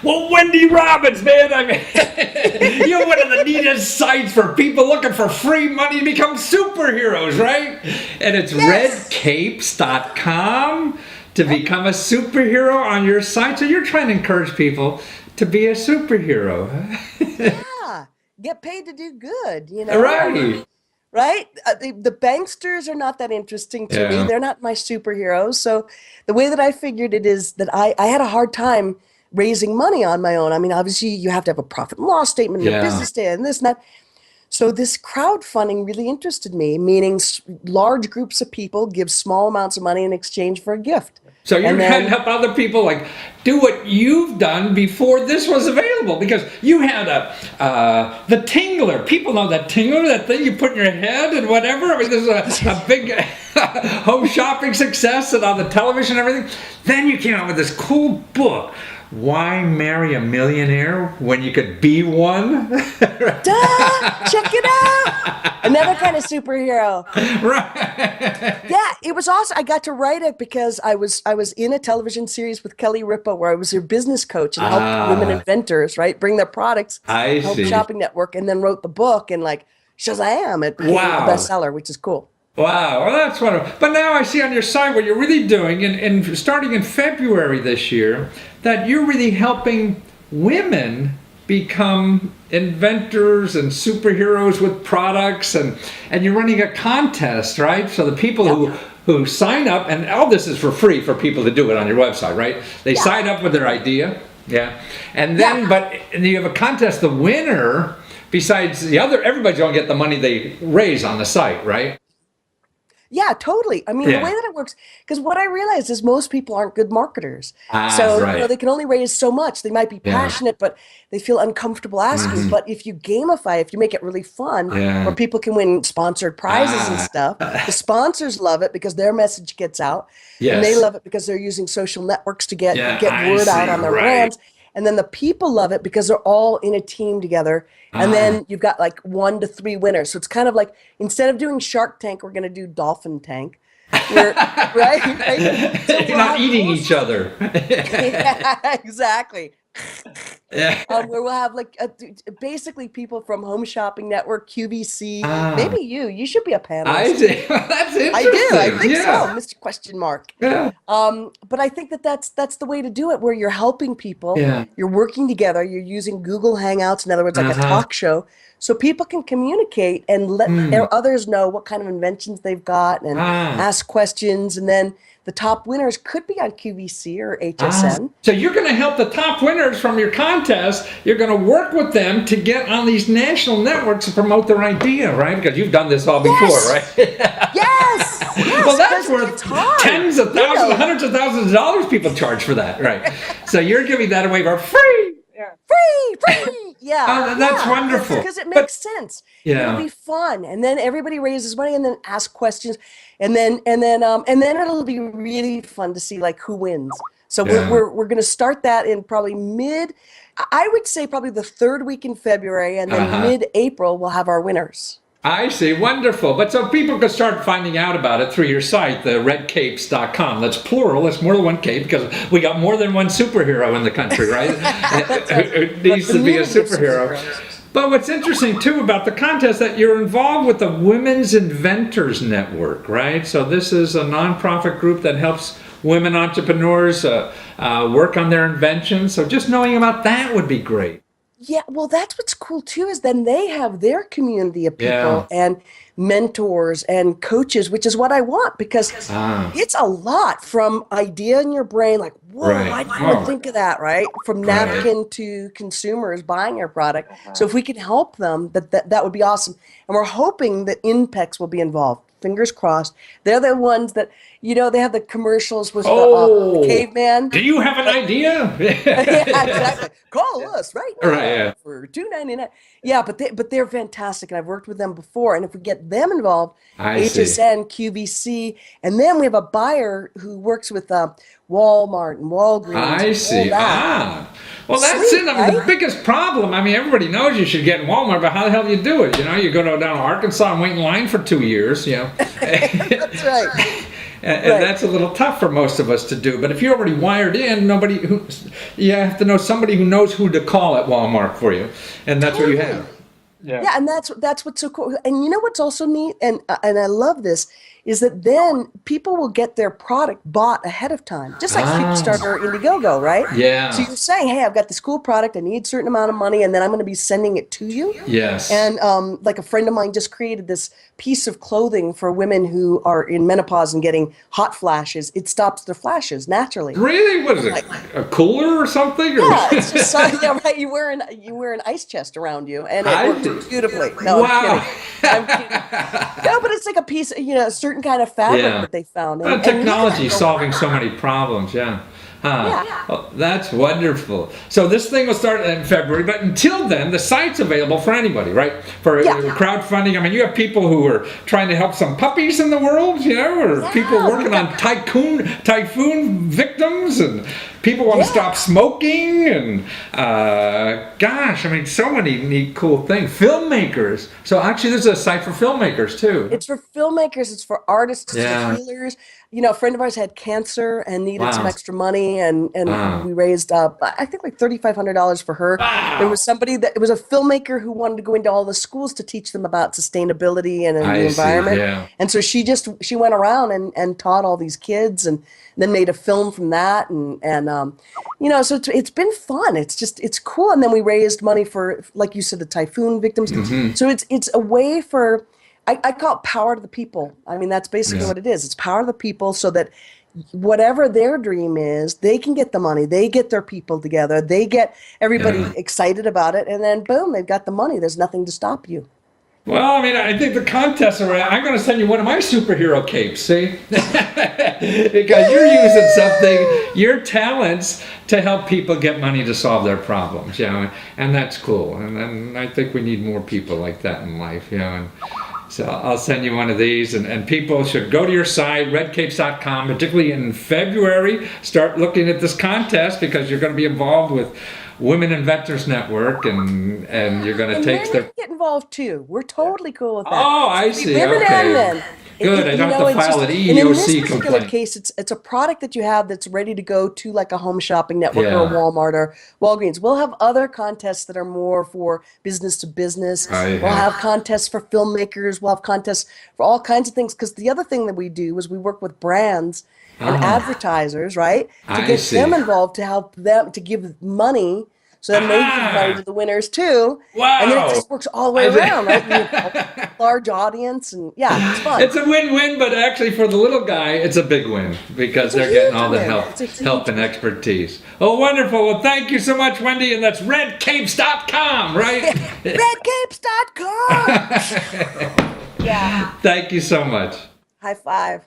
Well, Wendy Robbins, man, I mean, you're one of the neatest sites for people looking for free money to become superheroes, right? And it's redcapes.com to become a superhero on your site. So you're trying to encourage people to be a superhero. Yeah, get paid to do good, you know? Right. Right? The banksters are not that interesting to me. Yeah. They're not my superheroes. So the way that I figured it is that I had a hard time raising money on my own. I mean, obviously you have to have a profit and loss statement and a Yeah. business statement and this and that. So this crowdfunding really interested me, meaning large groups of people give small amounts of money in exchange for a gift. So you're And trying to then, help other people like do what you've done before this was available, because you had the tingler. People know that tingler, that thing you put in your head and whatever. I mean, this is a big home shopping success and on the television and everything. Then you came out with this cool book. Why marry a millionaire when you could be one? duh, check it out. Another kind of superhero. Right. Yeah, it was awesome. I got to write it because I was in a television series with Kelly Ripa where I was their business coach and helped women inventors, right, bring their products, I help see. Shopping Network, and then wrote the book and like Shazam, it became Wow. a bestseller, which is cool. Wow, well, that's wonderful. But now I see on your site what you're really doing, and starting in February this year, that you're really helping women become inventors and superheroes with products, and you're running a contest, right? So the people who sign up, and all this is for free for people to do it on your website, right? They sign up with their idea, and then and you have a contest. The winner, besides the other, everybody's going to get the money they raise on the site, right? Yeah, totally. I mean, the way that it works, because what I realized is most people aren't good marketers. So, right. they can only raise so much. They might be passionate, but they feel uncomfortable asking. But if you gamify, if you make it really fun, where people can win sponsored prizes and stuff, the sponsors love it because their message gets out. And they love it because they're using social networks to get word out on their brands. And then the people love it because they're all in a team together. And then you've got like 1 to 3 winners. So it's kind of like, instead of doing Shark Tank, we're going to do Dolphin Tank. Right? So You're not eating each other. Yeah, exactly. Yeah. Where we'll have like basically people from Home Shopping Network, QVC, maybe you should be a panelist. I see. That's interesting. I do. I think so, Mr. Question Mark. Yeah. But I think that's the way to do it, where you're helping people. Yeah. You're working together. You're using Google Hangouts, in other words, like a talk show, so people can communicate and let others know what kind of inventions they've got and ask questions. And then the top winners could be on QVC or HSN. So you're going to help the top winners from your contest. You're going to work with them to get on these national networks to promote their idea, right? Because you've done this all before, right? Yes. Well, that's worth tens of thousands, hundreds of thousands of dollars people charge for that, right? So you're giving that away for free. Free. Yeah. That's wonderful. Because it makes sense. Yeah. It'll be fun. And then everybody raises money and then ask questions. And then it'll be really fun to see like who wins. So we're going to start that in probably I would say probably the 3rd week in February, and then mid-April we'll have our winners. I see. Wonderful. But so people can start finding out about it through your site, the redcapes.com. That's plural. That's more than one cape, because we got more than one superhero in the country, right? It needs to be a superhero. But what's interesting, too, about the contest, that you're involved with the Women's Inventors Network, right? So this is a nonprofit group that helps women entrepreneurs work on their inventions. So just knowing about that would be great. Yeah, well, that's what's cool too, is then they have their community of people and mentors and coaches, which is what I want, because it's a lot from idea in your brain, like, whoa, I didn't think of that, right? From napkin to consumers buying your product. So if we can help them, that would be awesome. And we're hoping that INPEX will be involved. Fingers crossed. They're the ones that, they have the commercials with the caveman. Do you have an idea? Yeah, exactly. Call us right now for $2.99. Yeah, but they're fantastic, and I've worked with them before. And if we get them involved, I see. HSN, QVC, and then we have a buyer who works with Walmart and Walgreens. I see. Well, that's Sweet, it. I mean, the biggest problem, I mean, everybody knows you should get in Walmart, but how the hell do you do it? You go down to Arkansas and wait in line for 2 years, That's right. And that's a little tough for most of us to do. But if you're already wired in, you have to know somebody who knows who to call at Walmart for you. And that's what you have. Yeah, and that's what's so cool. And you know what's also neat, and I love this, is that then people will get their product bought ahead of time, just like Kickstarter or Indiegogo, right? Yeah. So you're saying, hey, I've got this cool product, I need a certain amount of money, and then I'm going to be sending it to you. Yes. And like a friend of mine just created this piece of clothing for women who are in menopause and getting hot flashes. It stops their flashes naturally. Really? What is it? A cooler or something? Yeah, it's just yeah, right. You wear an ice chest around you, and it works beautifully. No, wow. I'm kidding. No, but it's like a piece, a certain kind of fabric that they found. And technology solving so many problems. Yeah. Oh, that's wonderful. So this thing will start in February, but until then, the site's available for anybody, right? For crowdfunding. I mean, you have people who are trying to help some puppies in the world, or people working on typhoon victims, and people want to stop smoking, and gosh, I mean, so many neat, cool things. Filmmakers. So actually, there's a site for filmmakers too. It's for filmmakers. It's for artists. It's for healers. A friend of ours had cancer and needed some extra money, and we raised I think like $3,500 for her. Wow. There was it was a filmmaker who wanted to go into all the schools to teach them about sustainability and the environment. Yeah. And so she went around and taught all these kids, and then made a film from that, and so it's been fun. It's cool. And then we raised money for, like you said, the typhoon victims. Mm-hmm. So it's a way for, I call it power to the people. I mean, that's basically what it is. It's power to the people, so that whatever their dream is, they can get the money. They get their people together. They get everybody excited about it. And then, boom, they've got the money. There's nothing to stop you. Well, I mean, I think the contests are right. I'm going to send you one of my superhero capes, see? Because you're using your talents to help people get money to solve their problems, and that's cool. And I think we need more people like that in life, and so I'll send you one of these, and people should go to your site, redcapes.com, particularly in February. Start looking at this contest, because you're going to be involved with Women Inventors Network, and you're going to take their... get involved too. We're totally cool with that. Oh, I see. Women and men. Good. I don't have to file an EEOC complaint. In this particular case, it's a product that you have that's ready to go to like a home shopping network or a Walmart or Walgreens. We'll have other contests that are more for business to business. We'll have contests for filmmakers. We'll have contests for all kinds of things. Because the other thing that we do is we work with brands and advertisers, right? To get them involved, to help them, to give money, so then they give money to the winners too. Wow. And then it just works all the way around, right? You have a large audience, and it's fun. It's a win-win, but actually for the little guy, it's a big win, because they're getting all the help and expertise. Oh, wonderful. Well, thank you so much, Wendy, and that's redcapes.com, right? Redcapes.com. Thank you so much. High five.